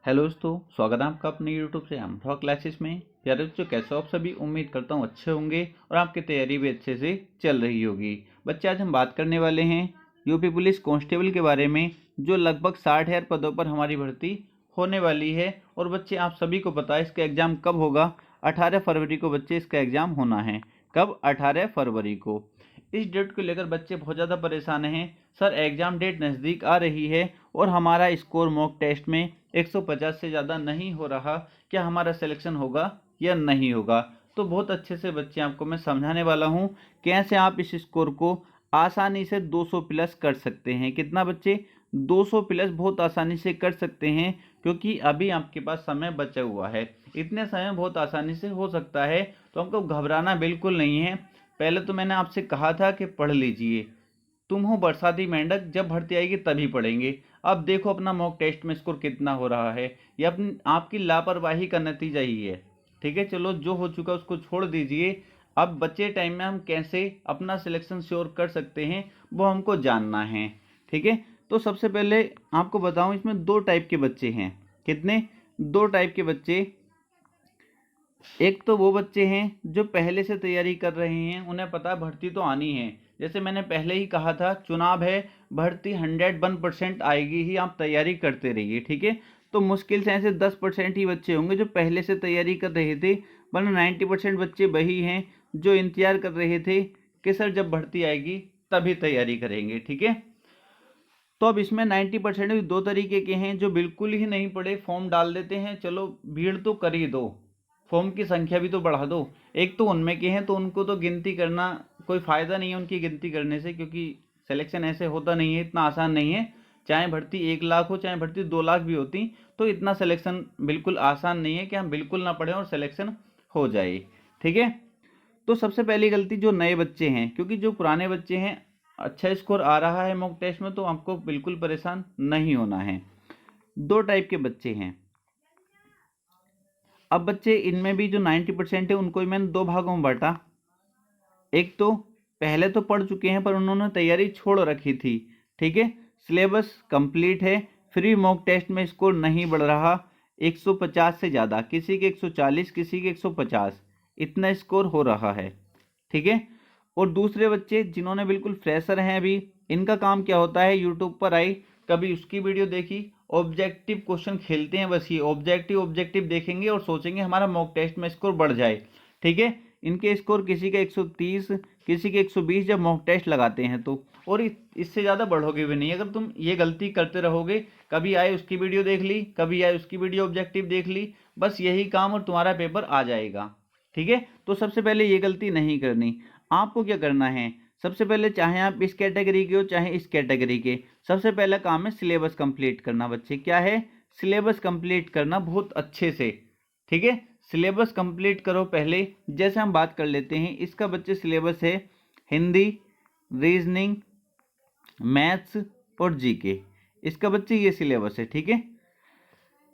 Hello दोस्तों, स्वागत है आपका अपने यूट्यूब से हम क्लासेस में। प्यारे बच्चों, कैसे हो आप सभी? उम्मीद करता हूँ अच्छे होंगे और आपकी तैयारी भी अच्छे से चल रही होगी। बच्चे, आज हम बात करने वाले हैं यूपी पुलिस कांस्टेबल के बारे में, जो लगभग 60,000 पदों पर हमारी भर्ती होने वाली है। और बच्चे, आप सभी को पता है इसका एग्ज़ाम कब होगा? 18 फरवरी को बच्चे इसका एग्ज़ाम होना है। कब? 18 फरवरी को। इस डेट को लेकर बच्चे बहुत ज़्यादा परेशान हैं। सर, एग्ज़ाम डेट नज़दीक आ रही है और हमारा स्कोर मॉक टेस्ट में 150 से ज़्यादा नहीं हो रहा, क्या हमारा सिलेक्शन होगा या नहीं होगा? तो बहुत अच्छे से बच्चे आपको मैं समझाने वाला हूँ कैसे आप इस स्कोर को आसानी से 200 प्लस कर सकते हैं। कितना बच्चे? 200 प्लस बहुत आसानी से कर सकते हैं, क्योंकि अभी आपके पास समय बचा हुआ है। इतने समय में बहुत आसानी से हो सकता है, तो हमको घबराना बिल्कुल नहीं है। पहले तो मैंने आपसे कहा था कि पढ़ लीजिए, तुम हो बरसाती मेंढक, जब भर्ती आएगी तभी पढ़ेंगे। अब देखो अपना मॉक टेस्ट में स्कोर कितना हो रहा है। ये अपनी आपकी लापरवाही का नतीजा ही है। ठीक है, चलो जो हो चुका उसको छोड़ दीजिए। अब बचे टाइम में हम कैसे अपना सिलेक्शन श्योर कर सकते हैं, वो हमको जानना है। ठीक है, तो सबसे पहले आपको बताऊं, इसमें दो टाइप के बच्चे हैं। कितने? दो टाइप के बच्चे। एक तो वो बच्चे हैं जो पहले से तैयारी कर रहे हैं, उन्हें पता है भर्ती तो आनी है। जैसे मैंने पहले ही कहा था, चुनाव है, भर्ती 101% आएगी ही, आप तैयारी करते रहिए। ठीक है, तो मुश्किल से ऐसे 10% ही बच्चे होंगे जो पहले से तैयारी कर रहे थे, वरना 90% बच्चे वही हैं जो इंतजार कर रहे थे कि सर जब भर्ती आएगी तभी तैयारी करेंगे। ठीक है, तो अब इसमें 90% भी दो तरीके के हैं, जो बिल्कुल ही नहीं पढ़े फॉर्म डाल देते हैं। चलो भीड़ तो कर ही दो, फॉर्म की संख्या भी तो बढ़ा दो। एक तो उनमें के हैं, तो उनको तो गिनती करना कोई फ़ायदा नहीं है उनकी गिनती करने से, क्योंकि सिलेक्शन ऐसे होता नहीं है, इतना आसान नहीं है। चाहे भर्ती 1 लाख हो, चाहे भर्ती 2 लाख भी होती, तो इतना सिलेक्शन बिल्कुल आसान नहीं है कि हम बिल्कुल ना पढ़ें और सिलेक्शन हो जाए। ठीक है, तो सबसे पहली गलती जो नए बच्चे हैं, क्योंकि जो पुराने बच्चे हैं अच्छा स्कोर आ रहा है मॉक टेस्ट में, तो आपको बिल्कुल परेशान नहीं होना है। दो टाइप के बच्चे हैं। अब बच्चे, इनमें भी जो 90% है उनको भी मैंने दो भागों में बांटा। एक तो पहले तो पढ़ चुके हैं पर उन्होंने तैयारी छोड़ रखी थी। ठीक है, सिलेबस कंप्लीट है, फिर भी मॉक टेस्ट में स्कोर नहीं बढ़ रहा। 150 से ज़्यादा, किसी के 140, किसी के 150, इतना स्कोर हो रहा है। ठीक है, और दूसरे बच्चे जिन्होंने बिल्कुल फ्रेशर हैं अभी, इनका काम क्या होता है, यूट्यूब पर आई, कभी उसकी वीडियो देखी, ऑब्जेक्टिव क्वेश्चन खेलते हैं बस। ये ऑब्जेक्टिव ऑब्जेक्टिव देखेंगे और सोचेंगे हमारा मॉक टेस्ट में स्कोर बढ़ जाए। ठीक है, इनके स्कोर किसी के 130, किसी के 120 जब मॉक टेस्ट लगाते हैं तो, और इससे ज़्यादा बढ़ोगे भी नहीं अगर तुम ये गलती करते रहोगे। कभी आए उसकी वीडियो देख ली, कभी आए उसकी वीडियो ऑब्जेक्टिव देख ली, बस यही काम और तुम्हारा पेपर आ जाएगा। ठीक है, तो सबसे पहले ये गलती नहीं करनी। आपको क्या करना है, सबसे पहले चाहे आप इस कैटेगरी के हो चाहे इस कैटेगरी के, सबसे पहला काम है सिलेबस कंप्लीट करना। बच्चे, क्या है? सिलेबस कंप्लीट करना बहुत अच्छे से। ठीक है, सिलेबस कंप्लीट करो पहले। जैसे हम बात कर लेते हैं, इसका बच्चे सिलेबस है हिंदी, रीजनिंग, मैथ्स और जीके। इसका बच्चे ये सिलेबस है। ठीक है,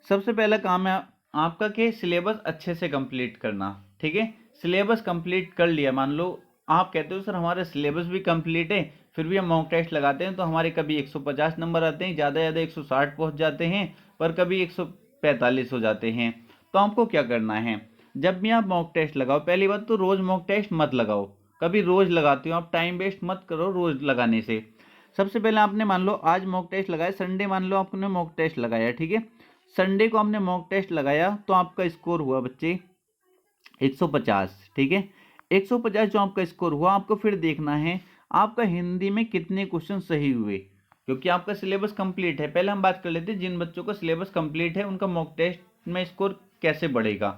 सबसे पहला काम है आपका कि सिलेबस अच्छे से कंप्लीट करना। ठीक है, सिलेबस कंप्लीट कर लिया, मान लो आप कहते हो सर हमारा सिलेबस भी कंप्लीट है, फिर भी हम मॉक टेस्ट लगाते हैं तो हमारे कभी 150 नंबर आते हैं, ज़्यादा ज़्यादा 160 पहुंच जाते हैं, पर कभी 145 हो जाते हैं। तो आपको क्या करना है, जब भी आप मॉक टेस्ट लगाओ, पहली बात तो रोज़ मॉक टेस्ट मत लगाओ। कभी रोज़ लगाते हो आप, टाइम वेस्ट मत करो रोज़ लगाने से। सबसे पहले आपने मान लो आज मॉक टेस्ट लगाया, संडे मान लो आपने मॉक टेस्ट लगाया। ठीक है, संडे को आपने मॉक टेस्ट लगाया तो आपका स्कोर हुआ बच्चे 150। ठीक है, 150 जो आपका स्कोर हुआ, आपको फिर देखना है आपका हिंदी में कितने क्वेश्चन सही हुए, क्योंकि आपका सिलेबस कंप्लीट है। पहले हम बात कर लेते हैं जिन बच्चों का सिलेबस कंप्लीट है उनका मॉक टेस्ट में स्कोर कैसे बढ़ेगा।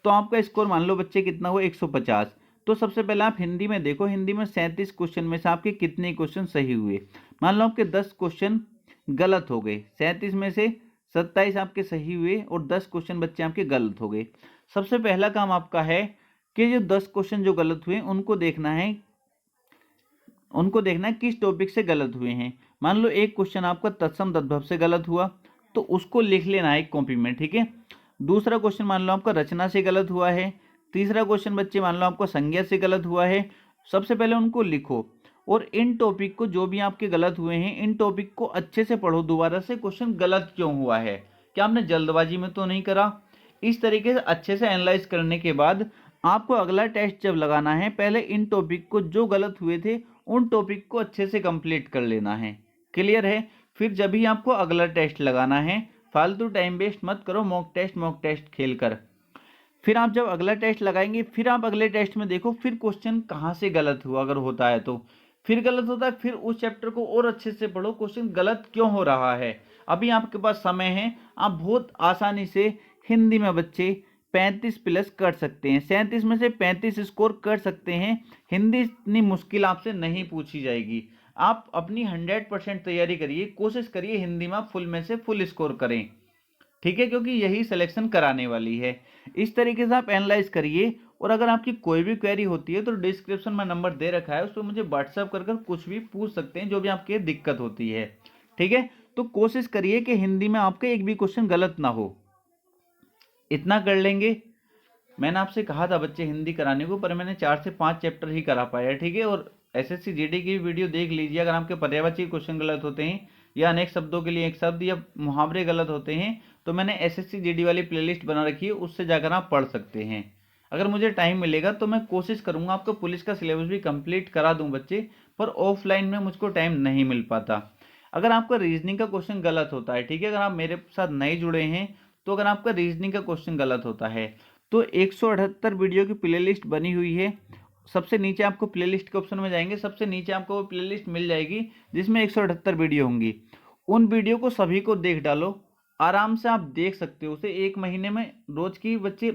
तो आपका स्कोर मान लो बच्चे कितना हुआ, 150। तो सबसे पहले आप हिंदी में देखो, हिंदी में 37 क्वेश्चन में से आपके कितने क्वेश्चन सही हुए। मान लो आपके 10 क्वेश्चन गलत हो गए, 37 में से 27 आपके सही हुए और 10 क्वेश्चन बच्चे आपके गलत हो गए। सबसे पहला काम आपका है कि जो 10 क्वेश्चन जो गलत हुए उनको देखना है किस टॉपिक से गलत हुए हैं। मान लो एक क्वेश्चन आपका तत्सम तद्भव से गलत हुआ, तो उसको लिख लेना है एक कॉपी में। ठीक है, दूसरा क्वेश्चन मान लो आपका रचना से गलत हुआ है, तीसरा क्वेश्चन बच्चे मान लो आपको संज्ञा से गलत हुआ है। सबसे पहले उनको लिखो, और इन टॉपिक को जो भी आपके गलत हुए हैं, इन टॉपिक को अच्छे से पढ़ो दोबारा से, क्वेश्चन गलत क्यों हुआ है, कि आपने जल्दबाजी में तो नहीं करा। इस तरीके से अच्छे से एनालाइज करने के बाद आपको अगला टेस्ट जब लगाना है, पहले इन टॉपिक को जो गलत हुए थे उन टॉपिक को अच्छे से कंप्लीट कर लेना है। क्लियर है? फिर जब भी आपको अगला टेस्ट लगाना है, फालतू टाइम वेस्ट मत करो मॉक टेस्ट खेल कर। फिर आप जब अगला टेस्ट लगाएंगे, फिर आप अगले टेस्ट में देखो फिर क्वेश्चन कहाँ से गलत हुआ, अगर होता है तो फिर गलत होता है, फिर उस चैप्टर को और अच्छे से पढ़ो, क्वेश्चन गलत क्यों हो रहा है। अभी आपके पास समय है, आप बहुत आसानी से हिंदी में बच्चे 35 प्लस कर सकते हैं, 37 में से 35 स्कोर कर सकते हैं। हिंदी इतनी मुश्किल आपसे नहीं पूछी जाएगी। आप अपनी 100% तैयारी करिए, कोशिश करिए हिंदी में फुल में से फुल स्कोर करें, ठीक है, क्योंकि यही सिलेक्शन कराने वाली है। इस तरीके से आप एनालाइज करिए। और अगर आपकी कोई भी क्वेरी होती है तो डिस्क्रिप्शन में नंबर दे रखा है, उस पर मुझे व्हाट्सअप कर कुछ भी पूछ सकते हैं, जो भी आपके दिक्कत होती है, ठीक है। तो कोशिश करिए कि हिंदी में आपके एक भी क्वेश्चन गलत ना हो। इतना कर लेंगे। मैंने आपसे कहा था बच्चे हिंदी कराने को, पर मैंने 4 से 5 चैप्टर ही करा पाया, ठीक है। और एसएससी जीडी की वीडियो देख लीजिए। अगर आपके पर्यायवाची क्वेश्चन गलत होते हैं या अनेक शब्दों के लिए एक शब्द या मुहावरे गलत होते हैं, तो मैंने एसएससी जीडी वाली प्लेलिस्ट बना रखी है, उससे जाकर आप पढ़ सकते हैं। अगर मुझे टाइम मिलेगा तो मैं कोशिश करूंगा आपको पुलिस का सिलेबस भी कंप्लीट करा दूं बच्चे, पर ऑफलाइन में मुझको टाइम नहीं मिल पाता। अगर आपका रीजनिंग का क्वेश्चन गलत होता है, ठीक है, अगर आप मेरे साथ नहीं जुड़े हैं, तो अगर आपका रीजनिंग का क्वेश्चन गलत होता है तो 178 वीडियो की प्लेलिस्ट बनी हुई है। सबसे नीचे आपको प्लेलिस्ट के ऑप्शन में जाएंगे, सबसे नीचे आपको वो प्लेलिस्ट मिल जाएगी जिसमें 178 वीडियो होंगी। उन वीडियो को सभी को देख डालो, आराम से आप देख सकते हो उसे 1 महीने में रोज की बच्चे,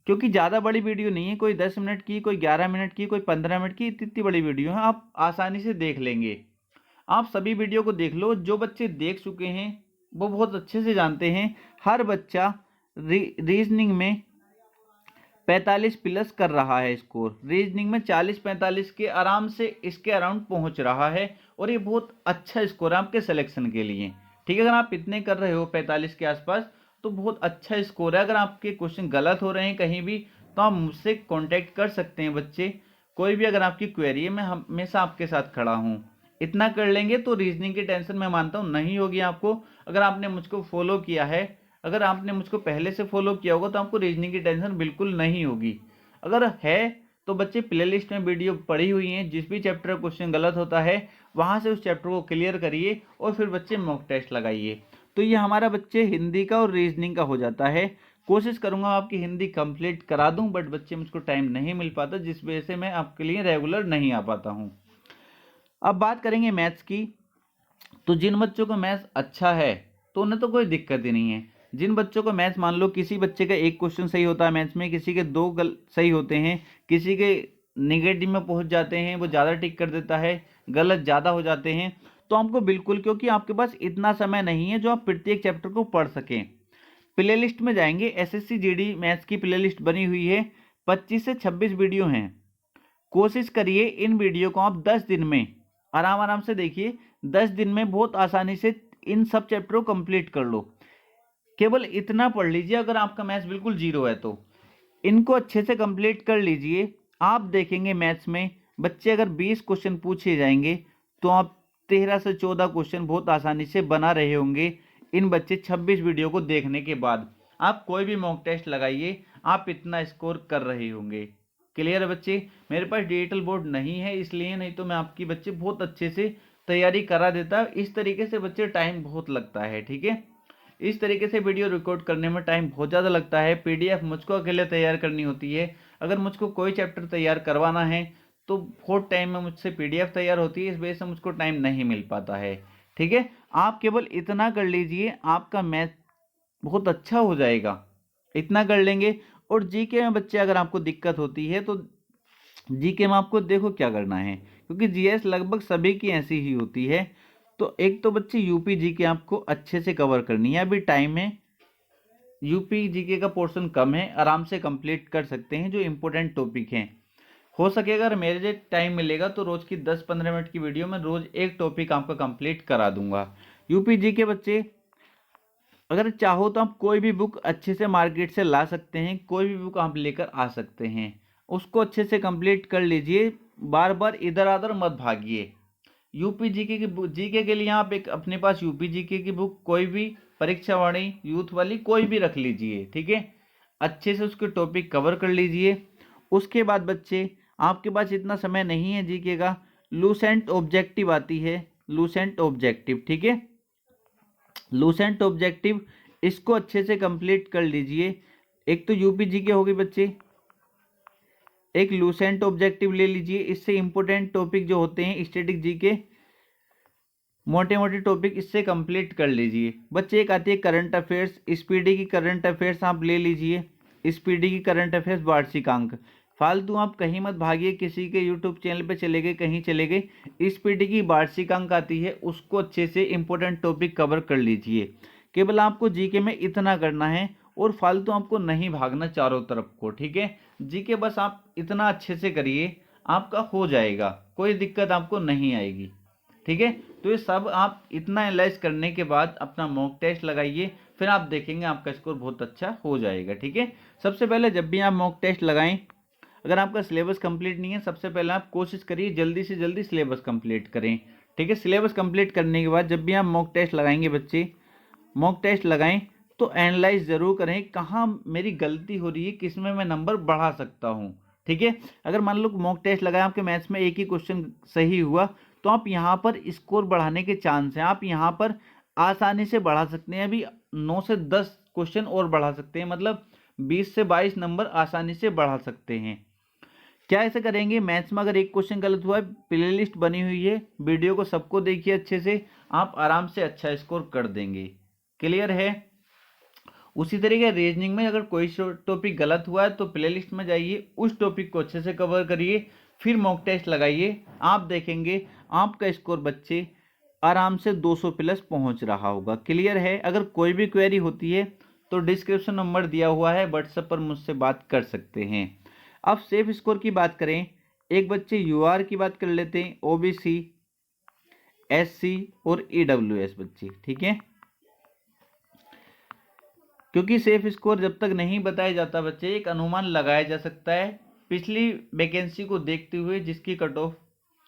क्योंकि ज़्यादा बड़ी वीडियो नहीं है, कोई 10 मिनट की, कोई 11 मिनट की, कोई 15 मिनट की, इतनी बड़ी वीडियो है, आप आसानी से देख लेंगे। आप सभी वीडियो को देख लो। जो बच्चे देख चुके हैं वो बहुत अच्छे से जानते हैं, हर बच्चा रीजनिंग में 45 प्लस कर रहा है स्कोर, रीजनिंग में 40-45 के आराम से इसके अराउंड पहुंच रहा है, और ये बहुत अच्छा स्कोर है आपके सिलेक्शन के लिए, ठीक है। अगर आप इतने कर रहे हो 45 के आसपास तो बहुत अच्छा स्कोर है। अगर आपके क्वेश्चन गलत हो रहे हैं कहीं भी तो आप मुझसे कांटेक्ट कर सकते हैं बच्चे। कोई भी अगर आपकी क्वेरी है, मैं हमेशा आपके साथ खड़ा हूँ। इतना कर लेंगे तो रीजनिंग की टेंशन मैं मानता हूँ नहीं होगी आपको। अगर आपने मुझको फॉलो किया है, अगर आपने मुझको पहले से फॉलो किया होगा तो आपको रीजनिंग की टेंशन बिल्कुल नहीं होगी। अगर है तो बच्चे प्लेलिस्ट में वीडियो पड़ी हुई हैं, जिस भी चैप्टर का क्वेश्चन गलत होता है वहां से उस चैप्टर को क्लियर करिए और फिर बच्चे मॉक टेस्ट लगाइए। तो ये हमारा बच्चे हिंदी का और रीजनिंग का हो जाता है। कोशिश करूंगा आपकी हिंदी कंप्लीट करा दूं, बट बच्चे मुझको टाइम नहीं मिल पाता, जिस वजह से मैं आपके लिए रेगुलर नहीं आ पाता हूं। अब बात करेंगे मैथ्स की। तो जिन बच्चों को मैथ्स अच्छा है तो उन्हें तो कोई दिक्कत ही नहीं है। जिन बच्चों को मैथ्स, मान लो किसी बच्चे का एक क्वेश्चन सही होता है मैथ्स में, किसी के दो सही होते हैं, किसी के निगेटिव में पहुंच जाते हैं, वो ज़्यादा टिक कर देता है, गलत ज़्यादा हो जाते हैं, तो आपको बिल्कुल, क्योंकि आपके पास इतना समय नहीं है जो आप प्रत्येक चैप्टर को पढ़ सकें, प्लेलिस्ट में जाएंगे। एसएससी जीडी मैथ्स की प्लेलिस्ट बनी हुई है, 25 से 26 वीडियो हैं। कोशिश करिए इन वीडियो को आप 10 दिन में आराम आराम से देखिए, 10 दिन में बहुत आसानी से इन सब चैप्टर को कंप्लीट कर लो। केवल इतना पढ़ लीजिए, अगर आपका मैथ्स बिल्कुल जीरो है तो इनको अच्छे से कंप्लीट कर लीजिए। आप देखेंगे मैथ्स में बच्चे अगर 20 क्वेश्चन पूछे जाएंगे तो आप 13 से 14 क्वेश्चन बहुत आसानी से बना रहे होंगे इन बच्चे 26 वीडियो को देखने के बाद। आप कोई भी मॉक टेस्ट लगाइए, आप इतना स्कोर कर रहे होंगे। क्लियर है बच्चे? मेरे पास डिजिटल बोर्ड नहीं है इसलिए, नहीं तो मैं आपकी बच्चे बहुत अच्छे से तैयारी करा देता। इस तरीके से बच्चे टाइम बहुत लगता है, ठीक है। इस तरीके से वीडियो रिकॉर्ड करने में टाइम बहुत ज़्यादा लगता है। पीडीएफ मुझको अकेले तैयार करनी होती है। अगर मुझको कोई चैप्टर तैयार करवाना है तो बहुत टाइम में मुझसे पीडीएफ तैयार होती है, इस वजह से मुझको टाइम नहीं मिल पाता है, ठीक है। आप केवल इतना कर लीजिए, आपका मैथ बहुत अच्छा हो जाएगा। इतना कर लेंगे। और जीके में बच्चे अगर आपको दिक्कत होती है तो जीके में आपको देखो क्या करना है, क्योंकि जीएस लगभग सभी की ऐसी ही होती है। तो एक तो बच्चे यूपी जीके आपको अच्छे से कवर करनी है, अभी टाइम है, यूपी जीके का पोर्शन कम है, आराम से कंप्लीट कर सकते हैं जो इंपॉर्टेंट टॉपिक हैं। हो सके अगर मेरे जो टाइम मिलेगा तो रोज की 10-15 मिनट की वीडियो में रोज एक टॉपिक आपका कंप्लीट करा दूंगा। यूपी जीके बच्चे अगर चाहो तो आप कोई भी बुक अच्छे से मार्केट से ला सकते हैं, कोई भी बुक आप लेकर आ सकते हैं, उसको अच्छे से कंप्लीट कर लीजिए, बार बार इधर उधर मत भागिए। यूपी जीके के लिए आप एक अपने पास यूपी जीके की बुक कोई भी परीक्षा वाणी, यूथ वाली, कोई भी रख लीजिए, ठीक है। अच्छे से उसके टॉपिक कवर कर लीजिए। उसके बाद बच्चे आपके पास इतना समय नहीं है जीके का, लूसेंट ऑब्जेक्टिव आती है, लूसेंट ऑब्जेक्टिव, ठीक है। लूसेंट ऑब्जेक्टिव इसको अच्छे से कंप्लीट कर लीजिए। एक तो यूपी जीके होगी बच्चे, एक लूसेंट ऑब्जेक्टिव ले लीजिए। इससे इंपॉर्टेंट टॉपिक जो होते हैं स्टैटिक जीके, मोटे मोटे टॉपिक इससे कंप्लीट कर लीजिए। बच्चे एक आती है करंट अफेयर्स, स्पीडी की करंट अफेयर्स आप ले लीजिए। स्पीडी की करंट अफेयर्स वार्षिकांक, फालतू आप कहीं मत भागिए, किसी के यूट्यूब चैनल पे चले गए, कहीं चले गए। स्पीडी की वार्षिकांक आती है, उसको अच्छे से इंपॉर्टेंट टॉपिक कवर कर लीजिए। केवल आपको जीके में इतना करना है और फालतू आपको नहीं भागना चारों तरफ को, ठीक है। जीके बस आप इतना अच्छे से करिए, आपका हो जाएगा, कोई दिक्कत आपको नहीं आएगी, ठीक है। तो ये सब आप इतना एनालाइज करने के बाद अपना मॉक टेस्ट लगाइए, फिर आप देखेंगे आपका स्कोर बहुत अच्छा हो जाएगा, ठीक है। सबसे पहले जब भी आप मॉक टेस्ट लगाएं, अगर आपका सिलेबस कंप्लीट नहीं है, सबसे पहले आप कोशिश करिए जल्दी से जल्दी सिलेबस कंप्लीट करें, ठीक है। सिलेबस कंप्लीट करने के बाद जब भी आप मॉक टेस्ट लगाएंगे बच्चे, मॉक टेस्ट लगाएं तो एनालाइज ज़रूर करें कहाँ मेरी गलती हो रही है, किस में मैं नंबर बढ़ा सकता हूँ, ठीक है। अगर मान लो मॉक टेस्ट लगाए, आपके मैथ्स में एक ही क्वेश्चन सही हुआ, तो आप यहाँ पर स्कोर बढ़ाने के चांस हैं, आप यहाँ पर आसानी से बढ़ा सकते हैं। अभी 9 से 10 क्वेश्चन और बढ़ा सकते हैं, मतलब 20 से 22 नंबर आसानी से बढ़ा सकते हैं। क्या ऐसे करेंगे, मैथ्स में अगर एक क्वेश्चन गलत हुआ है, प्ले लिस्ट बनी हुई है, वीडियो को सबको देखिए अच्छे से, आप आराम से अच्छा स्कोर कर देंगे। क्लियर है। उसी तरीके रीजनिंग में अगर कोई टॉपिक गलत हुआ है तो प्ले लिस्ट में जाइए, उस टॉपिक को अच्छे से कवर करिए, फिर मॉक टेस्ट लगाइए, आप देखेंगे आपका स्कोर बच्चे आराम से 200 प्लस पहुंच रहा होगा। क्लियर है। अगर कोई भी क्वेरी होती है तो डिस्क्रिप्शन नंबर दिया हुआ है, व्हाट्सएप पर मुझसे बात कर सकते हैं। अब सेफ स्कोर की बात करें, एक बच्चे यूआर की बात कर लेते हैं, ओबीसी, एससी और ईडब्ल्यूएस बच्चे, ठीक है। क्योंकि सेफ स्कोर जब तक नहीं बताया जाता बच्चे, एक अनुमान लगाया जा सकता है। पिछली वैकेंसी को देखते हुए जिसकी कट ऑफ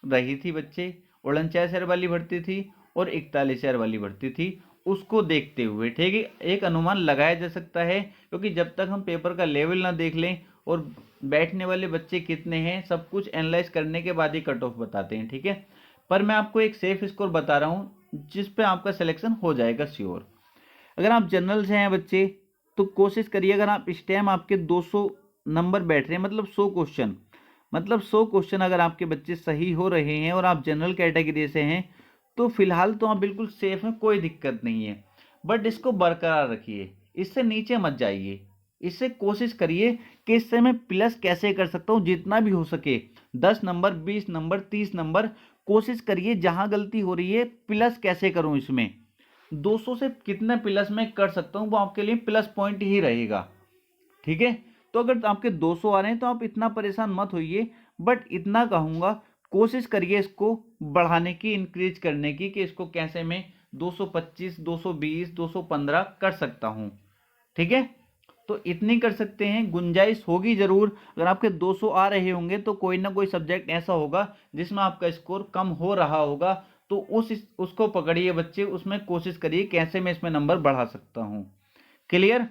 रही थी बच्चे, 49,000 वाली भर्ती थी और 41,000 वाली भर्ती थी, उसको देखते हुए, ठीक है, एक अनुमान लगाया जा सकता है। क्योंकि जब तक हम पेपर का लेवल ना देख लें और बैठने वाले बच्चे कितने हैं, सब कुछ एनालाइज करने के बाद ही कट ऑफ बताते हैं, ठीक है। पर मैं आपको एक सेफ स्कोर बता रहा हूँ जिस पे आपका सिलेक्शन हो जाएगा श्योर। अगर आप जनरल से हैं बच्चे तो कोशिश करिए, अगर आप इस टाइम आपके 200 नंबर बैठ रहे हैं, मतलब 100 क्वेश्चन, मतलब 100 क्वेश्चन अगर आपके बच्चे सही हो रहे हैं और आप जनरल कैटेगरी से हैं, तो फिलहाल तो आप बिल्कुल सेफ हैं, कोई दिक्कत नहीं है। बट इसको बरकरार रखिए, इससे नीचे मत जाइए, इससे कोशिश करिए कि इससे मैं प्लस कैसे कर सकता हूँ, जितना भी हो सके 10 नंबर, 20 नंबर, 30 नंबर, कोशिश करिए जहाँ गलती हो रही है प्लस कैसे करूँ, इसमें 200 से कितने प्लस में कर सकता हूँ वो आपके लिए प्लस पॉइंट ही रहेगा, ठीक है। तो अगर आपके 200 आ रहे हैं तो आप इतना परेशान मत होइए, बट इतना कहूँगा कोशिश करिए इसको बढ़ाने की, इंक्रीज करने की, कि इसको कैसे मैं 225, 220, 215 कर सकता हूँ, ठीक है। तो इतनी कर सकते हैं, गुंजाइश होगी जरूर। अगर आपके 200 आ रहे होंगे तो कोई ना कोई सब्जेक्ट ऐसा होगा जिसमें आपका स्कोर कम हो रहा होगा, तो उसको पकड़िए बच्चे, उसमें कोशिश करिए कैसे मैं इसमें नंबर बढ़ा सकता हूँ। क्लियर।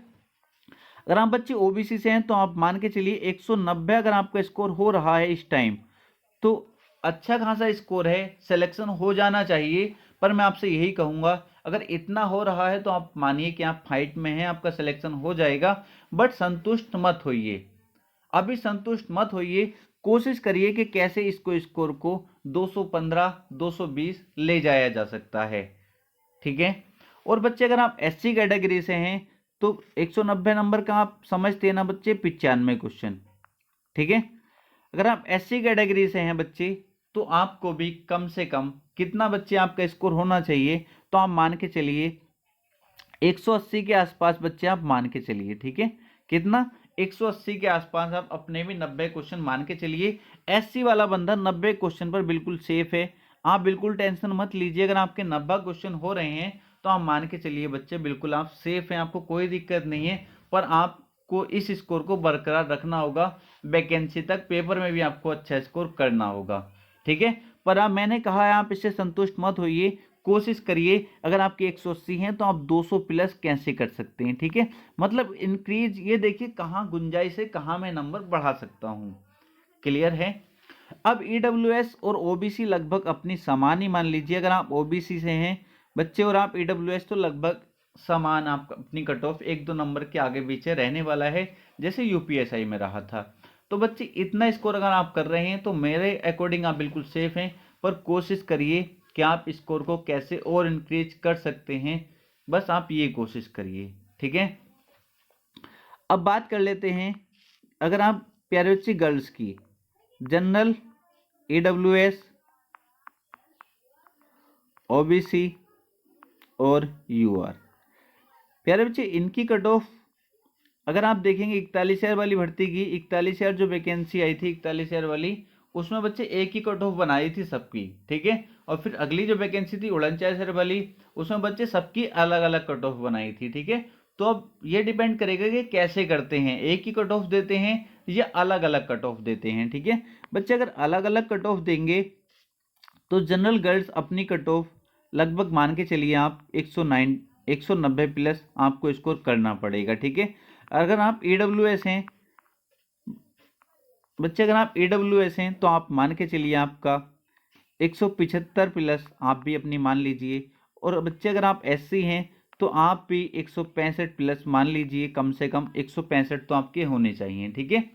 अगर आप बच्चे ओबीसी से हैं तो आप मान के चलिए 190 अगर आपका स्कोर हो रहा है इस टाइम, तो अच्छा खासा स्कोर है, सिलेक्शन हो जाना चाहिए। पर मैं आपसे यही कहूँगा, अगर इतना हो रहा है तो आप मानिए कि आप फाइट में हैं, आपका सिलेक्शन हो जाएगा, बट संतुष्ट मत होइए, अभी संतुष्ट मत होइए। कोशिश करिए कि कैसे इसको स्कोर को 215, 220 ले जाया जा सकता है, ठीक है। और बच्चे अगर आप एससी कैटेगरी से हैं तो 190 नंबर का आप समझते हैं ना बच्चे, 95 क्वेश्चन, ठीक है। अगर आप एससी कैटेगरी से हैं बच्चे तो आपको भी कम से कम कितना बच्चे आपका स्कोर होना चाहिए, तो आप मान के चलिए 180 के आसपास बच्चे आप मान के चलिए, ठीक है। कितना, 180 के आसपास आप अपने भी 90 क्वेश्चन मान के चलिए। एससी वाला बंदा 90 क्वेश्चन पर बिल्कुल सेफ है, आप बिल्कुल टेंशन मत लीजिए। अगर आपके 90 क्वेश्चन हो रहे हैं तो आप मान के चलिए बच्चे बिल्कुल आप सेफ हैं, आपको कोई दिक्कत नहीं है। पर आपको इस स्कोर को बरकरार रखना होगा, वैकेंसी तक पेपर में भी आपको अच्छा स्कोर करना होगा, ठीक है। पर आप, मैंने कहा है, आप इससे संतुष्ट मत होइए, कोशिश करिए, अगर आपके 180 हैं तो आप 200 प्लस कैसे कर सकते हैं, ठीक है। मतलब इंक्रीज, ये देखिए कहाँ गुंजाइश है, कहाँ मैं नंबर बढ़ा सकता हूँ। क्लियर है। अब ईडब्ल्यूएस और ओबीसी लगभग अपनी समान ही मान लीजिए। अगर आप ओबीसी से हैं बच्चे और आप ईडब्ल्यूएस, तो लगभग समान आपका अपनी कट ऑफ 1-2 नंबर के आगे पीछे रहने वाला है, जैसे यूपीएसआई में रहा था। तो बच्चे इतना स्कोर अगर आप कर रहे हैं तो मेरे अकॉर्डिंग आप बिल्कुल सेफ हैं, पर कोशिश करिए कि आप स्कोर को कैसे और इंक्रीज कर सकते हैं, बस आप ये कोशिश करिए, ठीक है। अब बात कर लेते हैं, अगर आप प्यारे बच्चे गर्ल्स की जनरल, ईडब्ल्यूएस, ओबीसी और यूआर, प्यारे बच्चे इनकी कट ऑफ अगर आप देखेंगे 41,000 वाली भर्ती की, 41,000 जो वैकेंसी आई थी 41,000 वाली, उसमें बच्चे एक ही कट ऑफ बनाई थी सबकी, ठीक है। और फिर अगली जो वैकेंसी थी 49,000 वाली, उसमें बच्चे सबकी अलग अलग कट ऑफ बनाई थी, ठीक है। तो अब ये डिपेंड करेगा कि कैसे करते हैं, एक ही कट ऑफ देते हैं या अलग अलग कट ऑफ देते हैं, ठीक है। बच्चे अगर अलग अलग कट ऑफ देंगे तो जनरल गर्ल्स अपनी कट ऑफ लगभग मान के चलिए आप 190 प्लस आपको स्कोर करना पड़ेगा, ठीक है। अगर आप ईडब्ल्यूएस हैं बच्चे, अगर आप ईडब्ल्यूएस हैं तो आप मान के चलिए आपका 175 प्लस आप भी अपनी मान लीजिए। और बच्चे अगर आप एससी हैं तो आप भी 165 प्लस मान लीजिए, कम से कम 165 तो आपके होने चाहिए, ठीक है।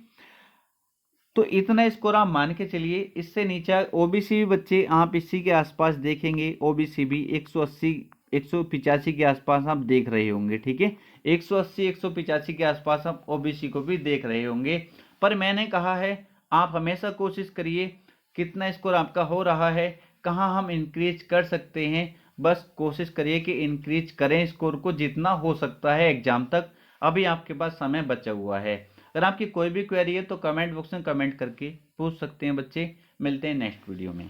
तो इतना स्कोर आप मान के चलिए। इससे नीचे ओबीसी भी बच्चे आप इसी के आसपास देखेंगे, ओबीसी भी 180 185 के आसपास आप देख रहे होंगे, ठीक है। 180 185 के आसपास आप ओबीसी को भी देख रहे होंगे। पर मैंने कहा है आप हमेशा कोशिश करिए, कितना स्कोर आपका हो रहा है, कहाँ हम इंक्रीज कर सकते हैं, बस कोशिश करिए कि इंक्रीज करें स्कोर को जितना हो सकता है एग्जाम तक। अभी आपके पास समय बचा हुआ है। अगर आपकी कोई भी क्वेरी है तो कमेंट बॉक्स में कमेंट करके पूछ सकते हैं बच्चे। मिलते हैं नेक्स्ट वीडियो में।